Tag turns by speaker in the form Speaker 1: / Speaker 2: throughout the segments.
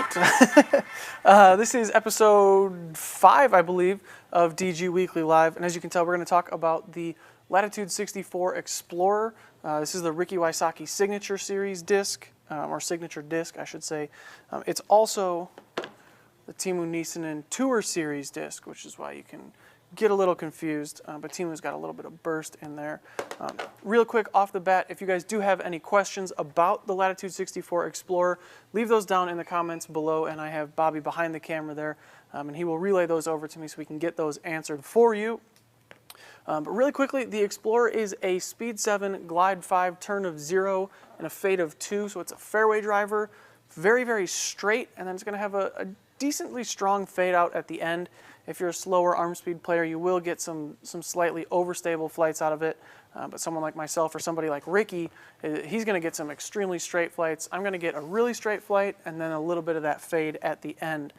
Speaker 1: right. This is episode 5, I believe, of DG Weekly Live. And as you can tell, we're going to talk about the Latitude 64 Explorer. This is the Ricky Wysocki Signature Series disc, or Signature disc, I should say. It's also the Teemu Nissanen Tour Series disc, which is why you can get a little confused, but Teemu's got a little bit of burst in there. Real quick off the bat, if you guys do have any questions about the Latitude 64 Explorer, leave those down in the comments below, and I have Bobby behind the camera there, and he will relay those over to me so we can get those answered for you. But really quickly, the Explorer is a Speed 7, Glide 5, Turn of 0, and a Fade of 2, so it's a fairway driver, very, very straight, and then it's going to have a decently strong fade out at the end. If you're a slower arm speed player, you will get some slightly overstable flights out of it. But someone like myself or somebody like Ricky, he's going to get some extremely straight flights. I'm going to get a really straight flight and then a little bit of that fade at the end.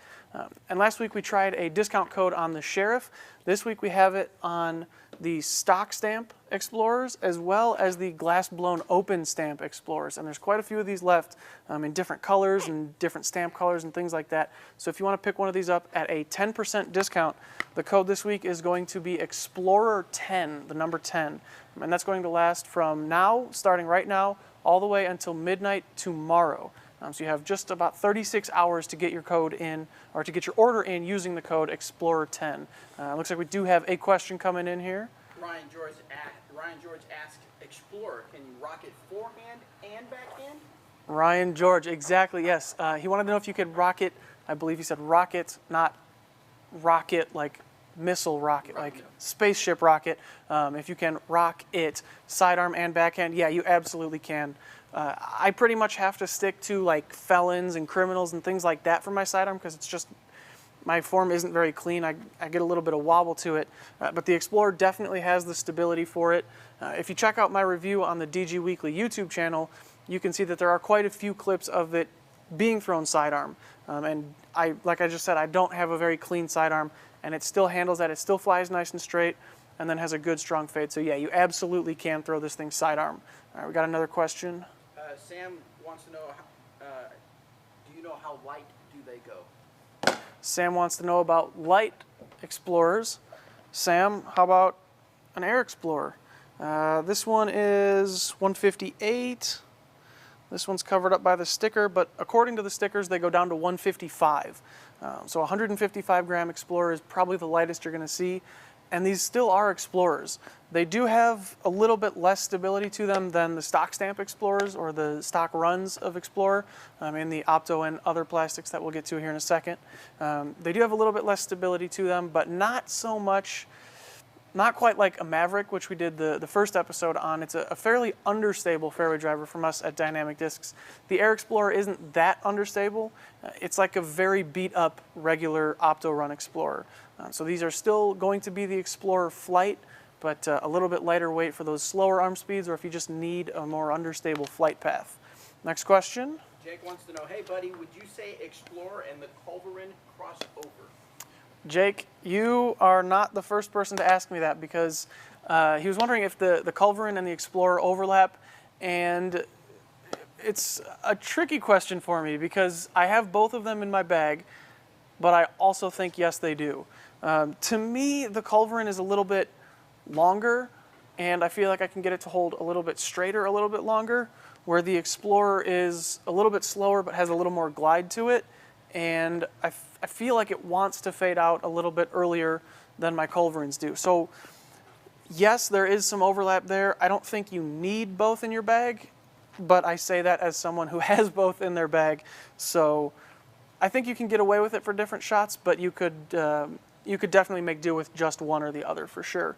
Speaker 1: And last week we tried a discount code on the Sheriff. This week we have it on the stock stamp Explorers as well as the glass blown open stamp Explorers. And there's quite a few of these left in different colors and different stamp colors and things like that. So if you want to pick one of these up at a 10% discount, the code this week is going to be Explorer 10, the number 10. And that's going to last from now, starting right now, all the way until midnight tomorrow. So you have just about 36 hours to get your code in, or to get your order in using the code Explorer 10. Looks like we do have a question coming in here.
Speaker 2: Ryan George asked, Explorer, can you rock it forehand and backhand?
Speaker 1: Ryan George, exactly, yes. He wanted to know if you could rock it, I believe he said rocket, not rocket like missile rocket, like spaceship rocket. If you can rock it sidearm and backhand, yeah, you absolutely can. I pretty much have to stick to like felons and criminals and things like that for my sidearm because it's just, my form isn't very clean. I get a little bit of wobble to it, but the Explorer definitely has the stability for it. If you check out my review on the DG Weekly YouTube channel, you can see that there are quite a few clips of it being thrown sidearm. And like I just said, I don't have a very clean sidearm, and it still handles that. It still flies nice and straight, and then has a good strong fade. So yeah, you absolutely can throw this thing sidearm. All right, we got another question.
Speaker 2: Sam wants to know, do you know how light do they go?
Speaker 1: Sam wants to know about light Explorers. Sam, how about an Air Explorer? This one is 158. This one's covered up by the sticker, but according to the stickers, they go down to 155. So 155 gram Explorer is probably the lightest you're going to see. And these still are Explorers. They do have a little bit less stability to them than the stock stamp Explorers or the stock runs of Explorer in the Opto and other plastics that we'll get to here in a second. They do have a little bit less stability to them, but not so much, not quite like a Maverick, which we did the first episode on. It's a fairly understable fairway driver from us at Dynamic Discs. The Air Explorer isn't that understable. It's like a very beat up regular Opto Run Explorer. So these are still going to be the Explorer Flight, but a little bit lighter weight for those slower arm speeds, or if you just need a more understable flight path. Next question.
Speaker 2: Jake wants to know, hey buddy, would you say Explorer and the culverin cross over?
Speaker 1: Jake, you are not the first person to ask me that, because he was wondering if the culverin and the Explorer overlap, and it's a tricky question for me because I have both of them in my bag, but I also think yes they do. To me, the culverin is a little bit longer, and I feel like I can get it to hold a little bit straighter, a little bit longer, where the Explorer is a little bit slower but has a little more glide to it, and I feel like it wants to fade out a little bit earlier than my culverins do. So yes, there is some overlap there. I don't think you need both in your bag, but I say that as someone who has both in their bag. So I think you can get away with it for different shots, but you could definitely make do with just one or the other for sure.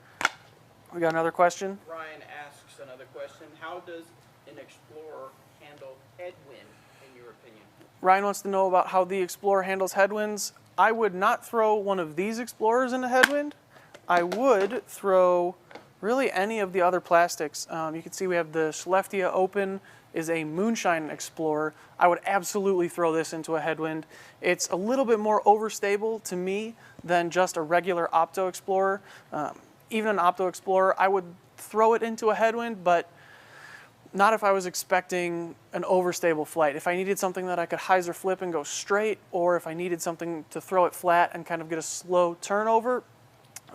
Speaker 1: We got another question?
Speaker 2: Ryan asks another question. How does an Explorer handle headwind, in your opinion?
Speaker 1: Ryan wants to know about how the Explorer handles headwinds. I would not throw one of these Explorers into headwind. I would throw really any of the other plastics. You can see we have the Skellefteå Open is a Moonshine Explorer. I would absolutely throw this into a headwind. It's a little bit more overstable to me than just a regular Opto Explorer. Even an Opto Explorer, I would throw it into a headwind, but Not if I was expecting an overstable flight. If I needed something that I could hyzer flip and go straight, or if I needed something to throw it flat and kind of get a slow turnover,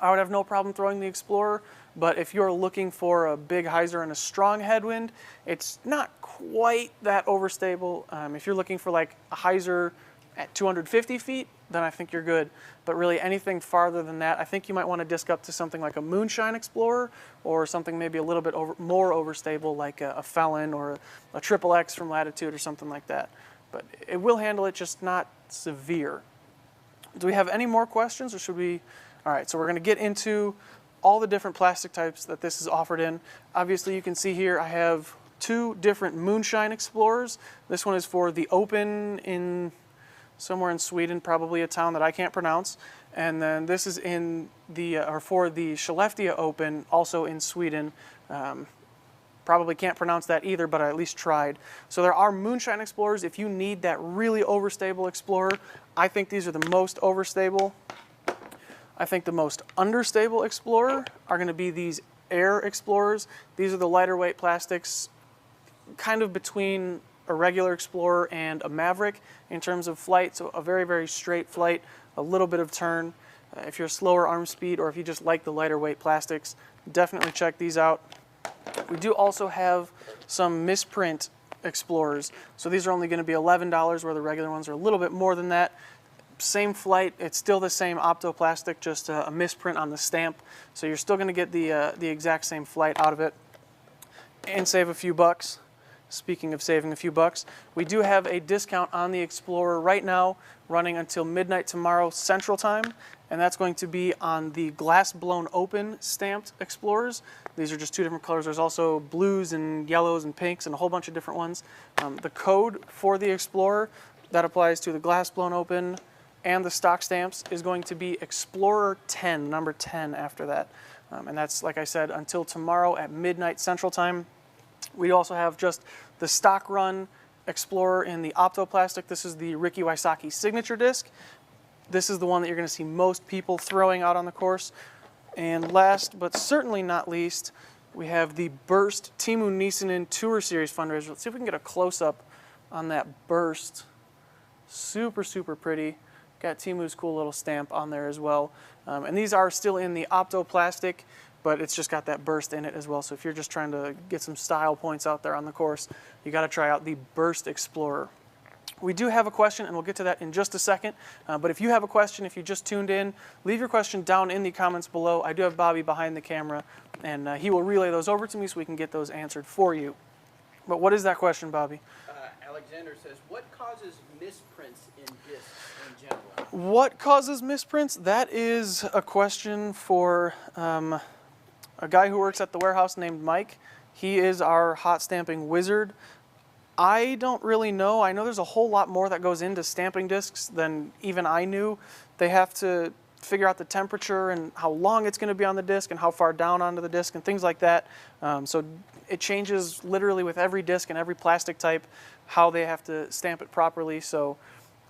Speaker 1: I would have no problem throwing the Explorer. But if you're looking for a big hyzer and a strong headwind, it's not quite that overstable. If you're looking for like a hyzer at 250 feet, then I think you're good. But really anything farther than that, I think you might want to disc up to something like a Moonshine Explorer, or something maybe a little bit more overstable like a Felon or a Triple X from Latitude or something like that. But it will handle it, just not severe. Do we have any more questions, or should we? All right, so we're going to get into all the different plastic types that this is offered in. Obviously, you can see here I have 2 different Moonshine Explorers. This one is for the Open in somewhere in Sweden, probably a town that I can't pronounce. And then this is in the for the Skellefteå Open, also in Sweden. Probably can't pronounce that either, but I at least tried. So there are Moonshine Explorers if you need that really overstable Explorer. I think these are the most overstable. I think the most understable Explorer are going to be these Air Explorers. These are the lighter weight plastics, kind of between a regular Explorer and a Maverick in terms of flight. So a very, very straight flight, a little bit of turn. If you're slower arm speed, or if you just like the lighter weight plastics, definitely check these out. We do also have some misprint Explorers. So these are only going to be $11, where the regular ones are a little bit more than that. Same flight, it's still the same optoplastic, just a misprint on the stamp. So you're still going to get the exact same flight out of it and save a few bucks. Speaking of saving a few bucks, we do have a discount on the Explorer right now, running until midnight tomorrow Central Time, and that's going to be on the glass blown open stamped Explorers. These are just 2 different colors. There's also blues and yellows and pinks and a whole bunch of different ones. The code for the Explorer that applies to the glass blown open and the stock stamps is going to be Explorer 10, number 10 after that. And that's, like I said, until tomorrow at midnight Central Time. We also have just the stock run Explorer in the optoplastic. This is the Ricky Wysocki signature disc. This is the one that you're going to see most people throwing out on the course. And last, but certainly not least, we have the Burst Teemu Nisanen Tour Series fundraiser. Let's see if we can get a close-up on that Burst. Super, super pretty. Got Teemu's cool little stamp on there as well. And these are still in the optoplastic, but it's just got that Burst in it as well. So if you're just trying to get some style points out there on the course, you got to try out the Burst Explorer. We do have a question, and we'll get to that in just a second. But if you have a question, if you just tuned in, leave your question down in the comments below. I do have Bobby behind the camera, and he will relay those over to me so we can get those answered for you. But what is that question, Bobby?
Speaker 2: Alexander says, what causes misprints in discs in general?
Speaker 1: What causes misprints? That is a question for a guy who works at the warehouse named Mike. He is our hot stamping wizard. I don't really know. I know there's a whole lot more that goes into stamping discs than even I knew. They have to figure out the temperature and how long it's going to be on the disc and how far down onto the disc and things like that. So it changes literally with every disc and every plastic type how they have to stamp it properly. So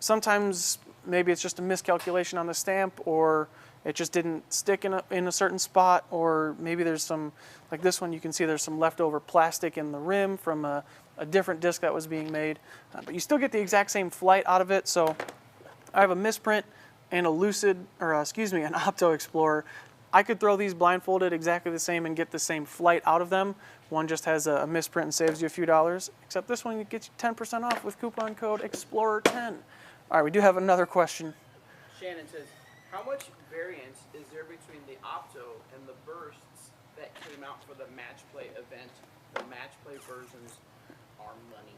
Speaker 1: sometimes maybe it's just a miscalculation on the stamp, or it just didn't stick in a certain spot, or maybe there's some, like this one, you can see there's some leftover plastic in the rim from a different disc that was being made. But you still get the exact same flight out of it. So I have a misprint and a lucid, or an Opto Explorer. I could throw these blindfolded exactly the same and get the same flight out of them. One just has a misprint and saves you a few dollars, except this one gets you 10% off with coupon code Explorer10. All right, we do have another question.
Speaker 2: Shannon says, how much variance is there between the Opto and the Bursts that came out for the match play event? The match play versions are money.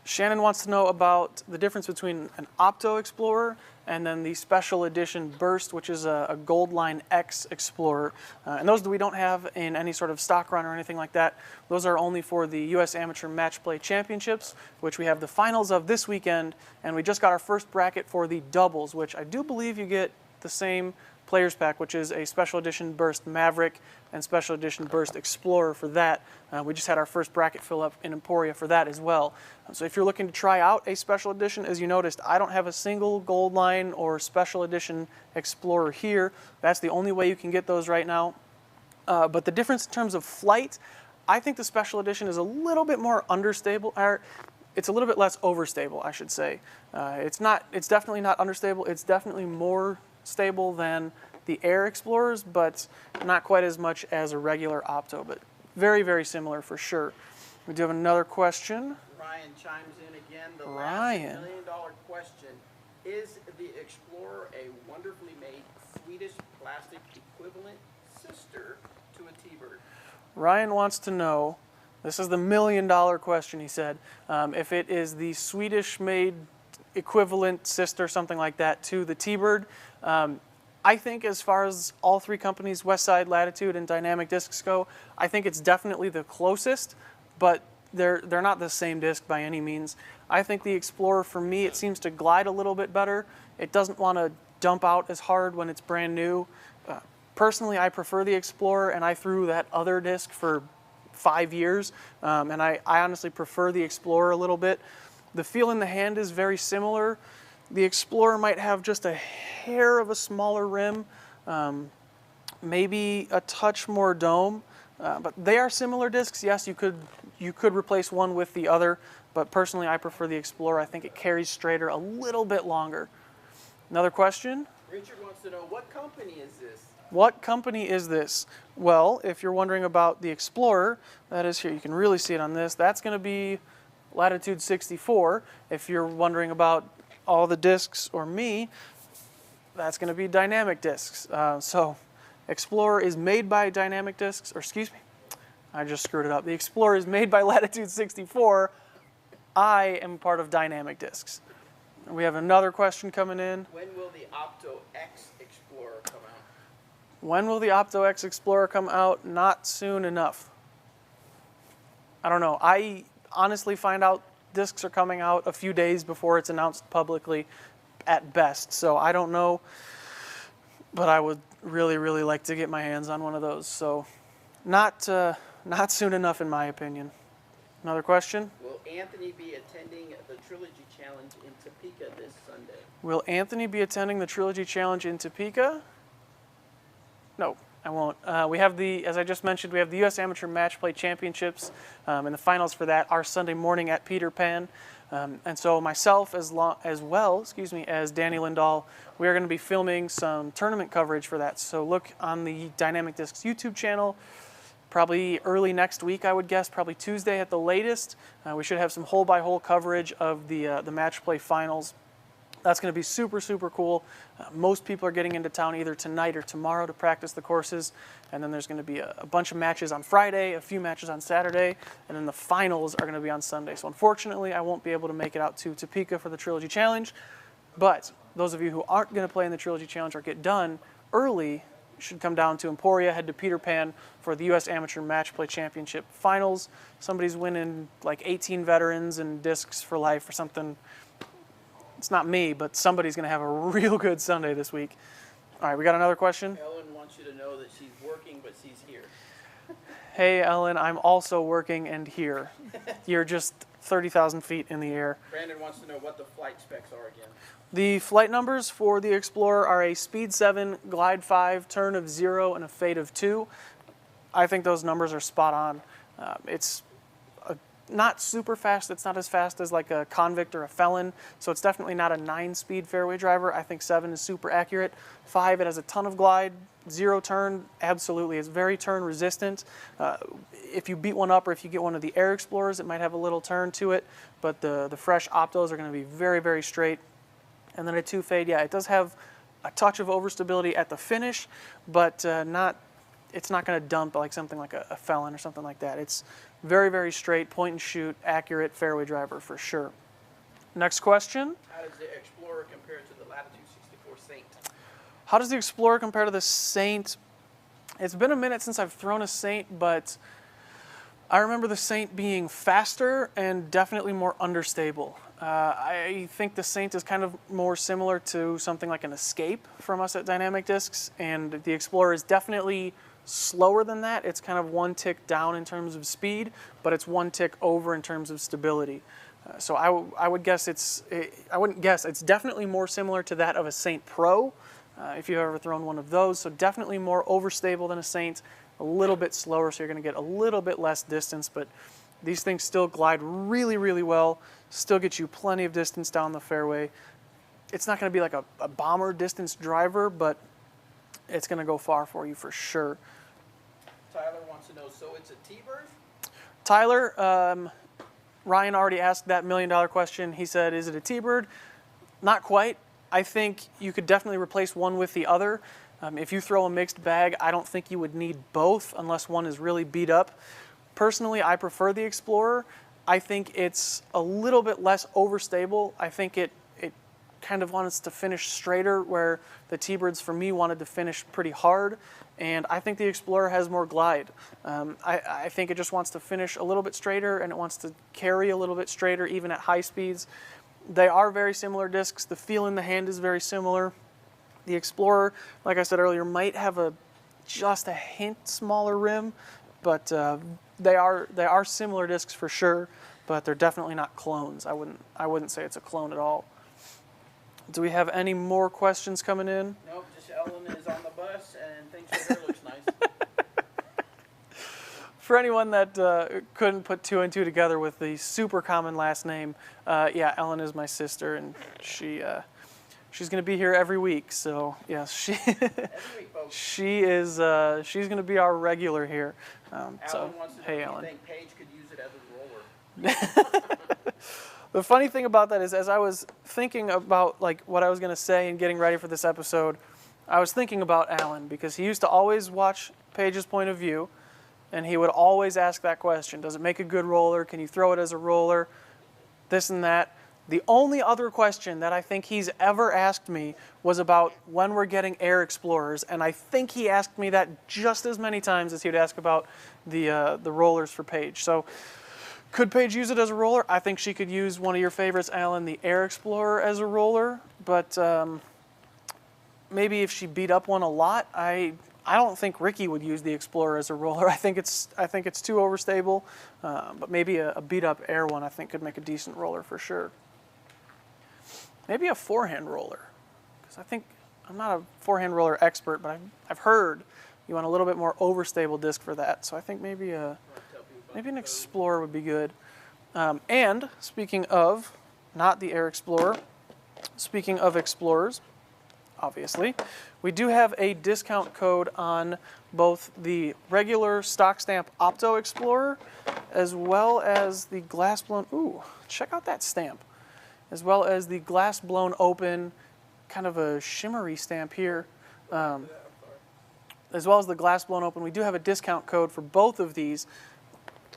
Speaker 1: Shannon wants to know about the difference between an Opto Explorer and then the special edition Burst, which is a Gold Line X Explorer. And those we don't have in any sort of stock run or anything like that. Those are only for the U.S. Amateur Match Play Championships, which we have the finals of this weekend. And we just got our first bracket for the doubles, which I do believe you get the same players pack, which is a special edition Burst Maverick and special edition Burst Explorer for that. We just had our first bracket fill up in Emporia for that as well. So if you're looking to try out a special edition, as you noticed, I don't have a single Gold Line or special edition Explorer here. That's the only way you can get those right now. But the difference in terms of flight, I think the Special Edition is a little bit more understable, or it's a little bit less overstable, I should say. It's definitely not understable. It's definitely more stable than the Air Explorers, but not quite as much as a regular Opto, but very, very similar for sure. We do have another question.
Speaker 2: Ryan chimes in again. The
Speaker 1: Ryan.
Speaker 2: last $1 million question. Is the Explorer a wonderfully made Swedish plastic equivalent sister to a T-Bird?
Speaker 1: Ryan wants to know, this is the $1 million question, he said, if it is the Swedish-made equivalent sister, something like that, to the T-Bird. I think as far as all three companies, Westside, Latitude, and Dynamic Discs go, I think it's definitely the closest, but they're not the same disc by any means. I think the Explorer, for me, it seems to glide a little bit better. It doesn't want to dump out as hard when it's brand new. Personally, I prefer the Explorer, and I threw that other disc for 5 years, and I honestly prefer the Explorer a little bit. The feel in the hand is very similar. The Explorer might have just a hair of a smaller rim, maybe a touch more dome, but they are similar discs. Yes, you could replace one with the other, but personally I prefer the Explorer. I think it carries straighter a little bit longer. Another question?
Speaker 2: Richard wants to know, what company is this?
Speaker 1: What company is this? Well, if you're wondering about the Explorer, that is here. You can really see it on this. That's going to be Latitude 64. If you're wondering about all the discs or me, that's going to be Dynamic Discs. So Explorer is made by Dynamic Discs, or excuse me, I just screwed it up. The Explorer is made by Latitude 64. I am part of Dynamic Discs. We have another question coming in.
Speaker 2: When will the Opto X Explorer come out?
Speaker 1: When will the Opto X Explorer come out? Not soon enough. I don't know. I honestly find out discs are coming out a few days before it's announced publicly at best. So I don't know, but I would really, really like to get my hands on one of those. So not soon enough in my opinion. Another question?
Speaker 2: Will Anthony be attending the Trilogy Challenge in Topeka this Sunday?
Speaker 1: Will Anthony be attending the Trilogy Challenge in Topeka? No, I won't. We have as I just mentioned, we have the U.S. Amateur Match Play Championships, and the finals for that are Sunday morning at Peter Pan. And so myself, as well as Danny Lindahl, we are going to be filming some tournament coverage for that. So look on the Dynamic Discs YouTube channel, probably early next week, I would guess, probably Tuesday at the latest. We should have some hole-by-hole coverage of the match play finals. That's going to be super, super cool. Most people are getting into town either tonight or tomorrow to practice the courses. And then there's going to be a bunch of matches on Friday, a few matches on Saturday, and then the finals are going to be on Sunday. So unfortunately, I won't be able to make it out to Topeka for the Trilogy Challenge. But those of you who aren't going to play in the Trilogy Challenge or get done early should come down to Emporia, head to Peter Pan for the U.S. Amateur Match Play Championship finals. Somebody's winning like 18 veterans and discs for life or something. It's not me, but somebody's going to have a real good Sunday this week. All right, we got another question.
Speaker 2: Ellen wants you to know that she's working, but she's here.
Speaker 1: Hey, Ellen, I'm also working and here. You're just 30,000 feet in the air.
Speaker 2: Brandon wants to know what the flight specs are again.
Speaker 1: The flight numbers for the Explorer are a speed 7, glide 5, turn of 0, and a fade of 2. I think those numbers are spot on. It's not super fast. It's not as fast as like a Convict or a Felon, so it's definitely not a 9-speed fairway driver. I think 7 is super accurate. 5, it has a ton of glide. 0 turn, absolutely. It's very turn resistant. If you beat one up or if you get one of the Air Explorers, it might have a little turn to it, but the fresh Optos are going to be very, very straight. And then a 2 fade, yeah, it does have a touch of overstability at the finish, but it's not going to dump like something like a Felon or something like that. It's very, very straight, point and shoot, accurate fairway driver for sure. Next question.
Speaker 2: How does the Explorer compare to the Latitude 64 Saint?
Speaker 1: How does the Explorer compare to the Saint? It's been a minute since I've thrown a Saint, but I remember the Saint being faster and definitely more understable. I think the Saint is kind of more similar to something like an Escape from us at Dynamic Discs, and the Explorer is definitely slower than that. It's kind of one tick down in terms of speed, but it's one tick over in terms of stability. So I would guess it's definitely more similar to that of a Saint Pro, if you've ever thrown one of those. So definitely more overstable than a Saint, a little bit slower, so you're going to get a little bit less distance, but these things still glide really, really well, still get you plenty of distance down the fairway. It's not going to be like a bomber distance driver, but it's going to go far for you for sure.
Speaker 2: Tyler wants to know, so it's a T-bird?
Speaker 1: Tyler, Ryan already asked that $1 million question. He said, is it a T-bird? Not quite. I think you could definitely replace one with the other. If you throw a mixed bag, I don't think you would need both unless one is really beat up. Personally, I prefer the Explorer. I think it's a little bit less overstable. I think it kind of wants to finish straighter, where the T-birds for me wanted to finish pretty hard, and I think the Explorer has more glide. I think it just wants to finish a little bit straighter, and it wants to carry a little bit straighter even at high speeds. They are very similar discs. The feel in the hand is very similar. The Explorer, like I said earlier, might have just a hint smaller rim, but they are similar discs for sure, but they're definitely not clones. I wouldn't say it's a clone at all. Do we have any more questions coming in?
Speaker 2: Nope, just Ellen is on the bus and thinks her hair looks nice.
Speaker 1: For anyone that couldn't put two and two together with the super common last name, yeah, Ellen is my sister, and she's going to be here every week. So yes,
Speaker 2: Every week, folks.
Speaker 1: she's going to be our regular here.
Speaker 2: Alan
Speaker 1: So
Speaker 2: wants to know
Speaker 1: hey,
Speaker 2: if you
Speaker 1: Ellen.
Speaker 2: think Paige could use it as a roller.
Speaker 1: The funny thing about that is, as I was thinking about like what I was going to say and getting ready for this episode, I was thinking about Alan, because he used to always watch Paige's point of view, and he would always ask that question: does it make a good roller? Can you throw it as a roller? This and that. The only other question that I think he's ever asked me was about when we're getting Air Explorers, and I think he asked me that just as many times as he would ask about the rollers for Paige. So, could Paige use it as a roller? I think she could use one of your favorites, Alan, the Air Explorer, as a roller, but maybe if she beat up one a lot, I don't think Ricky would use the Explorer as a roller. I think it's too overstable, but maybe a beat up Air one I think could make a decent roller for sure. Maybe a forehand roller, because I'm not a forehand roller expert, but I've heard you want a little bit more overstable disc for that. So I think maybe an Explorer would be good. And speaking of not the Air Explorer, speaking of Explorers, obviously, we do have a discount code on both the regular stock stamp Opto Explorer as well as the glass blown. Ooh, check out that stamp. As well as the glass blown open, kind of a shimmery stamp here. As well as the glass blown open, we do have a discount code for both of these.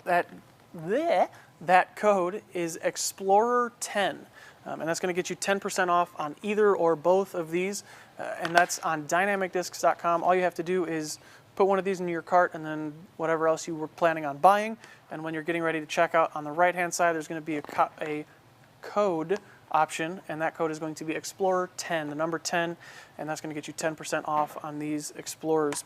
Speaker 1: That code is Explorer10, and that's going to get you 10% off on either or both of these, and that's on dynamicdiscs.com. All you have to do is put one of these in your cart and then whatever else you were planning on buying, and when you're getting ready to check out, on the right-hand side, there's going to be a code option, and that code is going to be Explorer10, the number 10, and that's going to get you 10% off on these Explorers.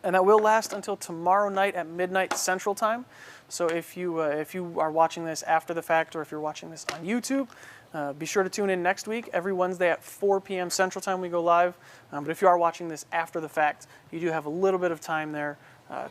Speaker 1: And that will last until tomorrow night at midnight Central Time. So if you are watching this after the fact, or if you're watching this on YouTube, be sure to tune in next week. Every Wednesday at 4 p.m. Central Time we go live. But if you are watching this after the fact, you do have a little bit of time there.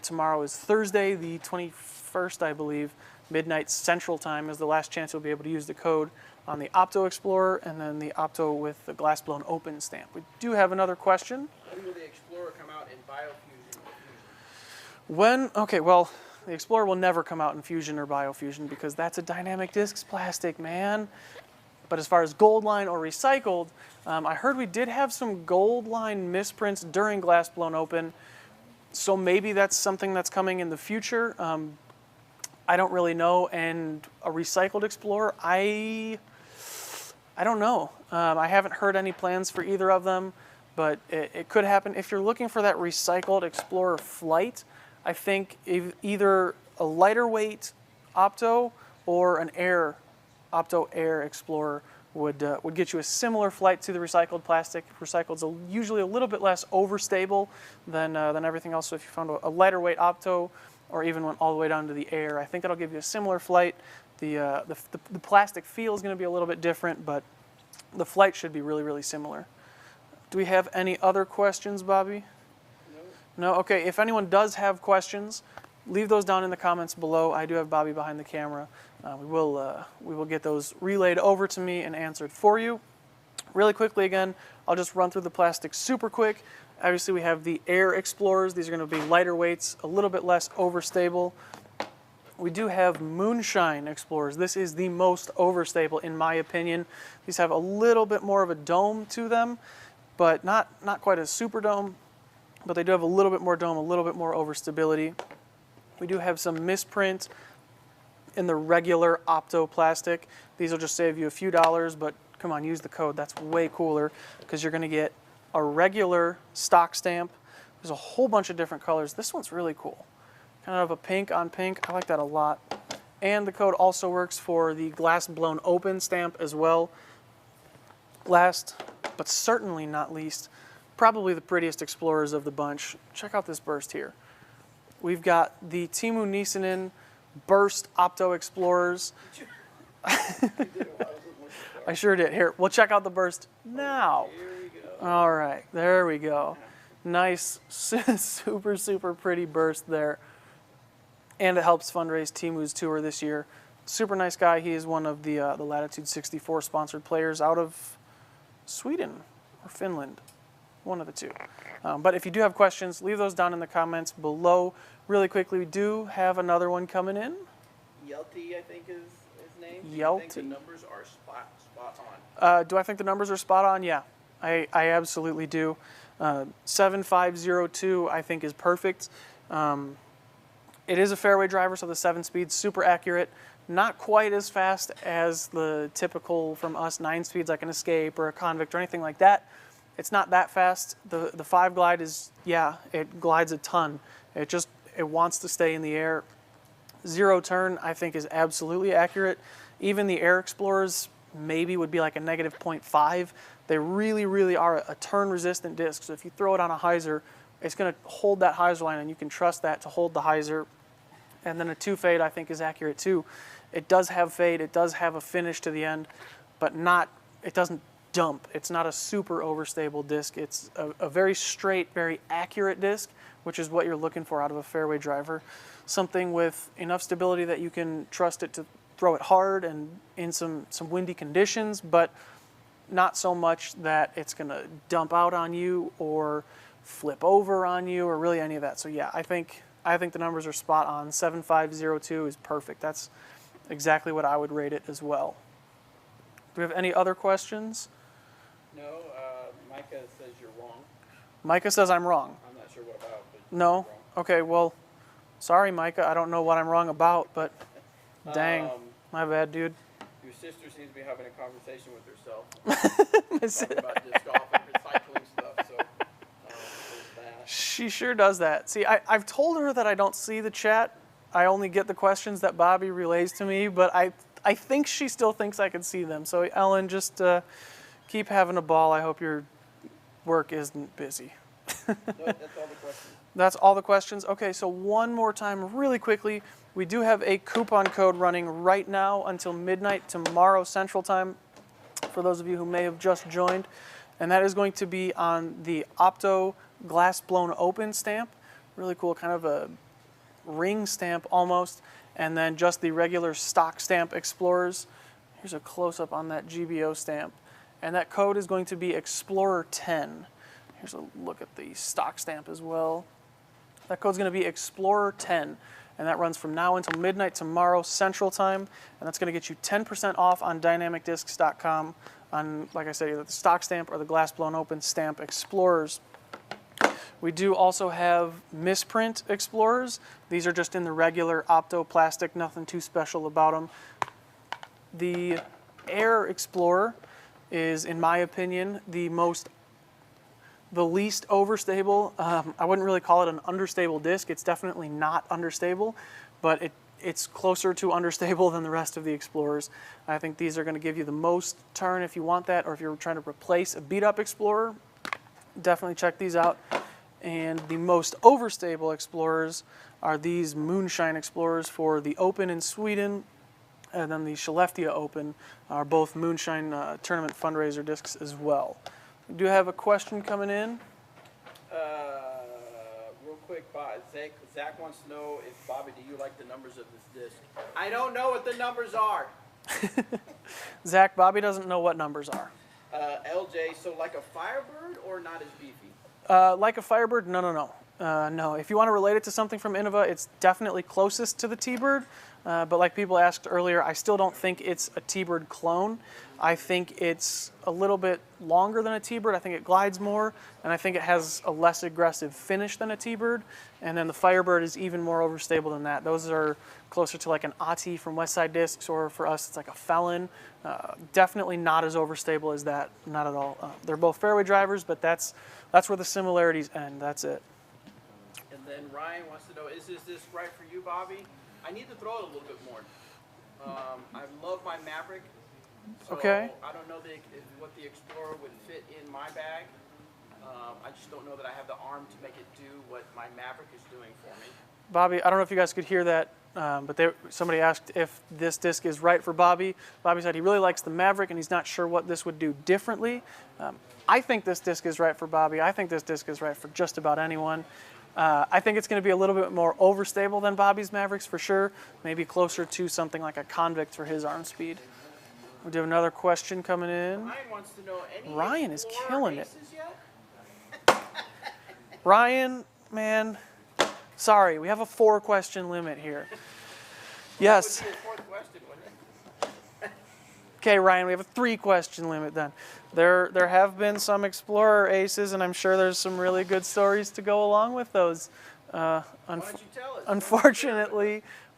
Speaker 1: Tomorrow is Thursday, the 21st, I believe. Midnight Central Time is the last chance you'll be able to use the code on the Opto Explorer and then the Opto with the glass blown open stamp. We do have another question.
Speaker 2: When will the Explorer come out in Biofusion or Fusion?
Speaker 1: When? Okay, well, the Explorer will never come out in Fusion or Biofusion because that's a dynamic discs plastic, man. But as far as gold line or recycled, I heard we did have some gold line misprints during glass blown open, so maybe that's something that's coming in the future. I don't really know, and a recycled Explorer, I don't know. I haven't heard any plans for either of them, but it could happen. If you're looking for that recycled Explorer Flight, I think either a lighter weight Opto or an Opto Air Explorer would get you a similar flight to the recycled plastic. Recycled's usually a little bit less overstable than everything else. So if you found a lighter weight Opto, or even went all the way down to the Air, I think that'll give you a similar flight. The plastic feel is going to be a little bit different, but the flight should be really, really similar. Do we have any other questions, Bobby? No? Okay, if anyone does have questions, leave those down in the comments below. I do have Bobby behind the camera. We will get those relayed over to me and answered for you. Really quickly again, I'll just run through the plastics super quick. Obviously we have the Air Explorers. These are going to be lighter weights, a little bit less overstable. We do have Moonshine Explorers. This is the most overstable in my opinion. These have a little bit more of a dome to them, but not quite a super dome, but they do have a little bit more dome, a little bit more overstability. We do have some misprint in the regular Opto plastic. These will just save you a few dollars, but come on, use the code. That's way cooler because you're going to get a regular stock stamp. There's a whole bunch of different colors. This one's really cool. Kind of a pink on pink. I like that a lot. And the code also works for the glass blown open stamp as well. Last, but certainly not least, probably the prettiest Explorers of the bunch. Check out this burst here. We've got the Timu Nissanen Burst Opto Explorers. I sure did. Here, we'll check out the burst now.
Speaker 2: Here we go.
Speaker 1: All right, there we go. Nice, super, super pretty burst there. And it helps fundraise Timu's tour this year. Super nice guy. He is one of the Latitude 64 sponsored players out of Sweden or Finland, one of the two. But if you do have questions, leave those down in the comments below. Really quickly, we do have another one coming in.
Speaker 2: Yelty, I think is his name. Do you
Speaker 1: Yelty.
Speaker 2: think the numbers are spot on?
Speaker 1: Do I think the numbers are spot on? Yeah, I absolutely do. 7502 I think is perfect. It is a fairway driver, so the 7-speed, super accurate. Not quite as fast as the typical from us 9-speeds like an Escape or a Convict or anything like that. It's not that fast. The 5 glide is, yeah, it glides a ton. It wants to stay in the air. 0 turn I think is absolutely accurate. Even the Air Explorers maybe would be like a negative 0.5. They really, really are a turn resistant disc. So if you throw it on a hyzer, it's going to hold that hyzer line and you can trust that to hold the hyzer. And then a 2 fade I think is accurate too. It does have fade, it does have a finish to the end, but it doesn't dump. It's not a super overstable disc. It's a very straight, very accurate disc, which is what you're looking for out of a fairway driver. Something with enough stability that you can trust it to throw it hard and in some windy conditions, but not so much that it's going to dump out on you or flip over on you or really any of that. So yeah, I think the numbers are spot on. 7502 is perfect. That's exactly what I would rate it as well. Do we have any other questions?
Speaker 2: No, Micah says you're wrong.
Speaker 1: Micah says I'm wrong.
Speaker 2: I'm not sure what about, but
Speaker 1: No?
Speaker 2: you're wrong.
Speaker 1: Okay, well, sorry, Micah. I don't know what I'm wrong about, but dang, my bad, dude.
Speaker 2: Your sister seems to be having a conversation with herself. Talking about disc golf and recycling stuff, so there's that.
Speaker 1: She sure does that. See, I've told her that I don't see the chat. I only get the questions that Bobby relays to me, but I think she still thinks I can see them. So, Ellen, just keep having a ball. I hope your work isn't busy.
Speaker 2: No, that's all the questions.
Speaker 1: That's all the questions? Okay, so one more time really quickly. We do have a coupon code running right now until midnight tomorrow Central Time for those of you who may have just joined. And that is going to be on the Opto Glass Blown Open stamp. Really cool, kind of a ring stamp almost. And then just the regular stock stamp Explorers. Here's a close-up on that GBO stamp. And that code is going to be Explorer10. Here's a look at the stock stamp as well. That code's going to be Explorer10. And that runs from now until midnight tomorrow Central Time. And that's going to get you 10% off on dynamicdiscs.com on, like I said, either the stock stamp or the glass blown open stamp Explorers. We do also have misprint Explorers. These are just in the regular Opto plastic, nothing too special about them. The Air Explorer is, in my opinion, the least overstable. I wouldn't really call it an understable disc. It's definitely not understable, but it's closer to understable than the rest of the Explorers. I think these are going to give you the most turn if you want that, or if you're trying to replace a beat-up Explorer, definitely check these out. And the most overstable Explorers are these Moonshine Explorers for the Open in Sweden, and then the Skellefteå Open are both Moonshine tournament fundraiser discs as well. We do have a question coming in.
Speaker 2: Real Zach wants to know if, Bobby, do you like the numbers of this disc? I don't know what the numbers are.
Speaker 1: Zach, Bobby doesn't know what numbers are.
Speaker 2: LJ, so like a Firebird or not as beefy?
Speaker 1: Like a Firebird? No. No. If you want to relate it to something from Innova, it's definitely closest to the T-Bird. But like people asked earlier, I still don't think it's a T-Bird clone. I think it's a little bit longer than a T-Bird. I think it glides more, and I think it has a less aggressive finish than a T-Bird. And then the Firebird is even more overstable than that. Those are closer to like an Ati from Westside Discs, or for us, it's like a Felon. Definitely not as overstable as that, not at all. They're both fairway drivers, but that's where the similarities end. That's it.
Speaker 2: And then Ryan wants to know, is this disc right for you, Bobby? I need to throw it a little bit more. I love my Maverick. So
Speaker 1: Okay.
Speaker 2: I don't know what the Explorer would fit in my bag. I just don't know that I have the arm to make it do what my Maverick is doing for me.
Speaker 1: Bobby, I don't know if you guys could hear that, but somebody asked if this disc is right for Bobby. Bobby said he really likes the Maverick and he's not sure what this would do differently. I think this disc is right for Bobby. I think this disc is right for just about anyone. I think it's going to be a little bit more overstable than Bobby's Mavericks for sure. Maybe closer to something like a Convict for his arm speed. We do have another question coming in.
Speaker 2: Ryan wants to know, any
Speaker 1: Ryan is
Speaker 2: Explorer
Speaker 1: killing it.
Speaker 2: aces yet?
Speaker 1: Ryan, man, sorry, we have a 4-question limit here. Yes.
Speaker 2: That would be a fourth question, wouldn't it?
Speaker 1: Okay, Ryan, we have a 3-question limit then. There have been some Explorer aces, and I'm sure there's some really good stories to go along with those.
Speaker 2: Why don't you tell us?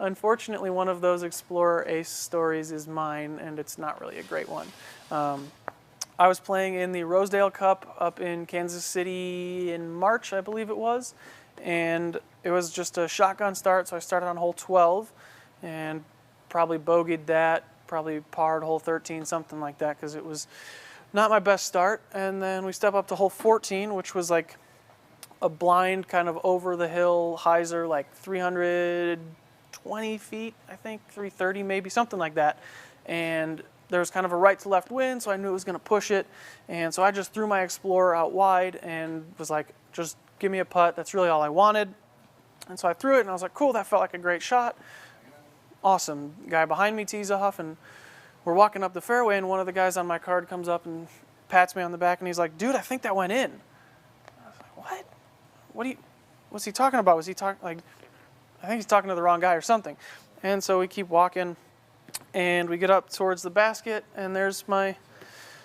Speaker 1: Unfortunately, one of those Explorer ace stories is mine, and it's not really a great one. I was playing in the Rosedale Cup up in Kansas City in March, I believe it was, and it was just a shotgun start, so I started on hole 12 and probably bogeyed that, probably parred hole 13, something like that, because it was not my best start. And then we step up to hole 14, which was like a blind kind of over the hill hyzer, like 320 feet, I think, 330 maybe, something like that. And there was kind of a right to left wind, so I knew it was going to push it. And so I just threw my Explorer out wide and was like, just give me a putt. That's really all I wanted. And so I threw it, and I was like, cool, that felt like a great shot. Awesome. Guy behind me tees off, and we're walking up the fairway, and one of the guys on my card comes up and pats me on the back, and he's like, dude, I think that went in. I was like, what? What's he talking about? Was he talking, like, I think he's talking to the wrong guy or something. And so we keep walking, and we get up towards the basket, and there's my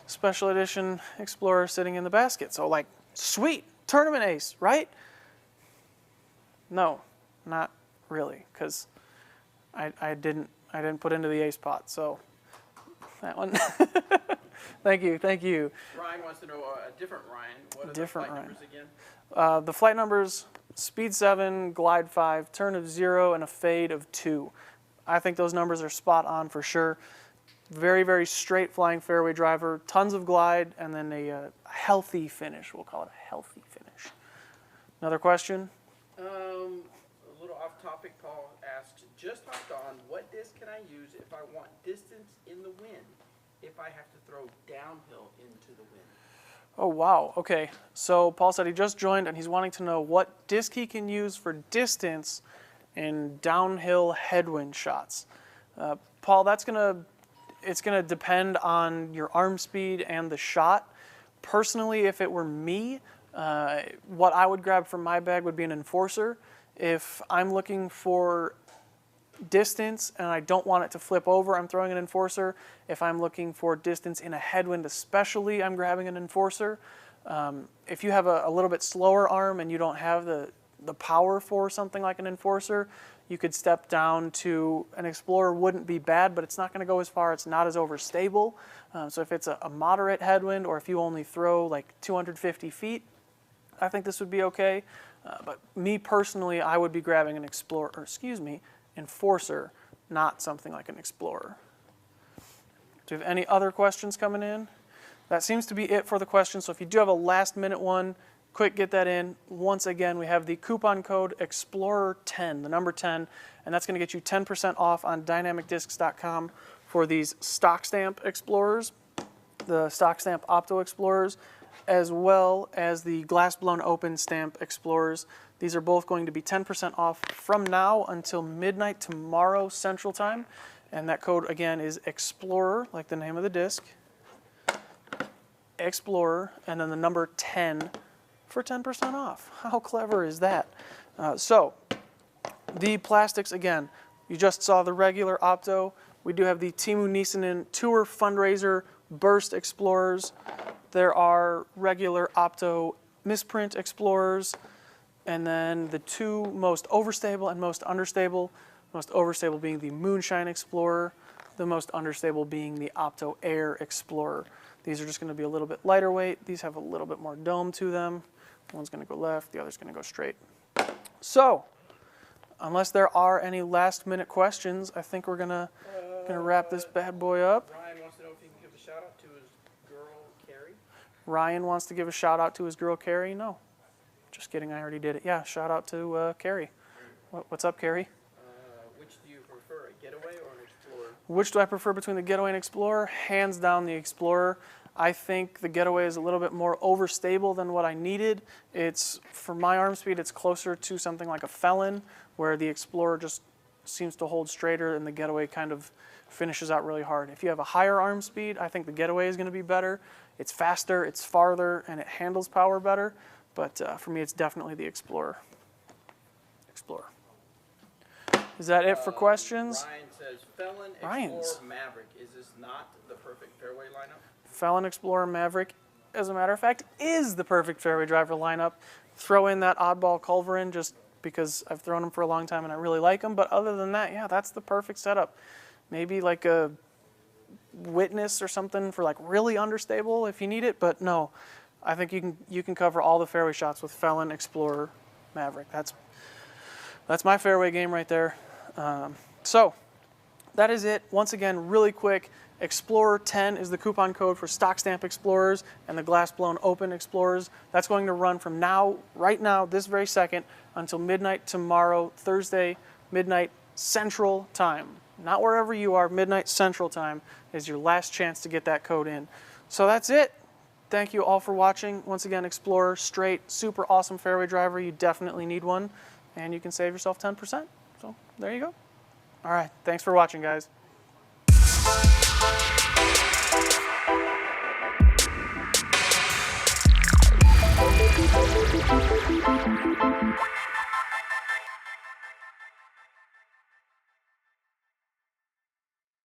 Speaker 1: special edition Explorer sitting in the basket. So, like, sweet, tournament ace, right? No, not really, because I didn't put into the ace pot. So that one. Thank you.
Speaker 2: Ryan wants to know a different Ryan. What are
Speaker 1: Different
Speaker 2: the flight
Speaker 1: Ryan.
Speaker 2: numbers again?
Speaker 1: The flight numbers: speed 7, glide 5, turn of 0, and a fade of 2. I think those numbers are spot on for sure. Very, very straight flying fairway driver, tons of glide, and then a healthy finish. We'll call it a healthy finish. Another question?
Speaker 2: A little off topic, Paul asks, just hopped on, what disc can I use if I want distance in the wind, if I have to throw downhill into the wind?
Speaker 1: Oh, wow. Okay. So Paul said he just joined, and he's wanting to know what disc he can use for distance in downhill headwind shots. Paul, it's gonna depend on your arm speed and the shot. Personally, if it were me, what I would grab from my bag would be an enforcer. If I'm looking for distance and I don't want it to flip over, I'm throwing an enforcer. If I'm looking for distance in a headwind especially, I'm grabbing an enforcer. If you have a little bit slower arm and you don't have the power for something like an enforcer, you could step down to an Explorer. Wouldn't be bad, but it's not going to go as far. It's not as overstable. So if it's a moderate headwind, or if you only throw like 250 feet, I think this would be okay. But me personally, I would be grabbing an enforcer, not something like an Explorer. Do you have any other questions coming in? That seems to be it for the questions. So if you do have a last minute one, quick, get that in. Once again, we have the coupon code Explorer10, the number 10, and that's going to get you 10% off on dynamicdiscs.com for these stock stamp Explorers, the stock stamp Opto Explorers, as well as the glass blown open stamp Explorers. These are both going to be 10% off from now until midnight tomorrow Central Time. And that code, again, is Explorer, like the name of the disc. Explorer, and then the number 10 for 10% off. How clever is that? So, the plastics, again, you just saw the regular Opto. We do have the Timu Nissanen Tour Fundraiser Burst Explorers. There are regular Opto misprint Explorers, and then the two most overstable and most understable. Most overstable being the Moonshine Explorer, the most understable being the Opto Air Explorer. These are just going to be a little bit lighter weight. These have a little bit more dome to them. One's going to go left, the other's going to go straight. So, unless there are any last-minute questions, I think we're gonna wrap this bad boy up.
Speaker 2: Ryan wants to know if he can give a shout out to his girl Carrie.
Speaker 1: Ryan wants to give a shout out to his girl Carrie. No, just kidding. I already did it. Yeah, shout out to Carrie. What's up, Carrie?
Speaker 2: Which do you prefer, a Getaway or an Explorer?
Speaker 1: Which do I prefer between the Getaway and Explorer? Hands down, the Explorer. I think the Getaway is a little bit more overstable than what I needed. It's, for my arm speed, it's closer to something like a Felon, where the Explorer just seems to hold straighter and the Getaway kind of finishes out really hard. If you have a higher arm speed, I think the Getaway is going to be better. It's faster, it's farther, and it handles power better. But for me, it's definitely the Explorer. Explorer. Is that it for questions?
Speaker 2: Ryan says, Felon,
Speaker 1: Ryan's.
Speaker 2: Explorer, Maverick. Is this not the perfect fairway lineup?
Speaker 1: Felon, Explorer, Maverick, as a matter of fact, is the perfect fairway driver lineup. Throw in that oddball culverin just because I've thrown them for a long time and I really like them. But other than that, yeah, that's the perfect setup. Maybe like a Witness or something for like really understable if you need it. But no, I think you can cover all the fairway shots with Felon, Explorer, Maverick. That's my fairway game right there. So that is it. Once again, really quick. Explorer 10 is the coupon code for stock stamp Explorers and the glass blown open Explorers. That's going to run from now, right now, this very second, until midnight tomorrow, Thursday, midnight Central Time. Not wherever you are, midnight Central Time is your last chance to get that code in. So that's it. Thank you all for watching. Once again, Explorer, straight, super awesome fairway driver. You definitely need one, and you can save yourself 10%. So there you go. All right, thanks for watching, guys.